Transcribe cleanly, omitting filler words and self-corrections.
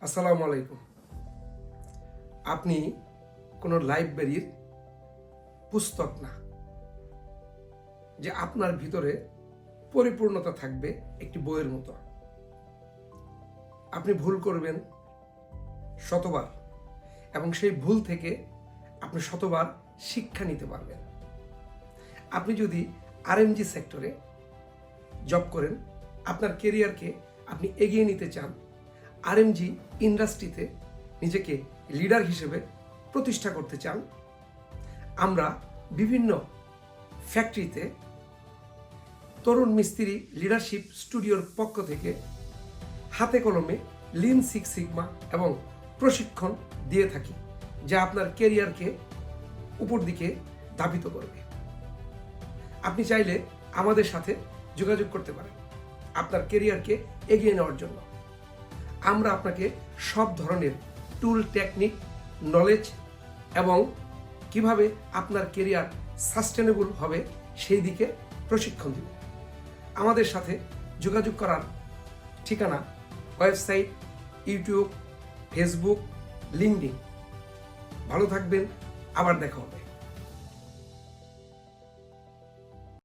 আসসালামু আলাইকুম। আপনি কোনো লাইব্রেরির পুস্তক না, যে আপনার ভিতরে পরিপূর্ণতা থাকবে একটি বইয়ের মতো। আপনি ভুল করবেন শতবার, এবং সেই ভুল থেকে আপনি শতবার শিক্ষা নিতে পারবেন। আপনি যদি আরএমজি সেক্টরে জব করেন, আপনার কেরিয়ারকে আপনি এগিয়ে নিতে চান, আরএমজি ইন্ডাস্ট্রিতে নিজেকে লিডার হিসেবে প্রতিষ্ঠা করতে চান, আমরা বিভিন্ন ফ্যাক্টরিতে তরুণ মিস্ত্রি লিডারশিপ স্টুডিওর পক্ষ থেকে হাতে কলমে লিন সিক্স সিগমা এবং প্রশিক্ষণ দিয়ে থাকি, যা আপনার কেরিয়ারকে উপর দিকে ধাবিত করবে। আপনি চাইলে আমাদের সাথে যোগাযোগ করতে পারেন আপনার কেরিয়ারকে এগিয়ে নেওয়ার জন্য। আমরা আপনাকে সব ধরনের টুল, টেকনিক, নলেজ এবং কিভাবে আপনার কেরিয়ার সাস্টেনেবল হবে সেই দিকে প্রশিক্ষণ দিব। আমাদের সাথে যোগাযোগ করার ঠিকানা ওয়েবসাইট, ইউটিউব, ফেসবুক, লিঙ্কডইন। ভালো থাকবেন, আবার দেখা হবে।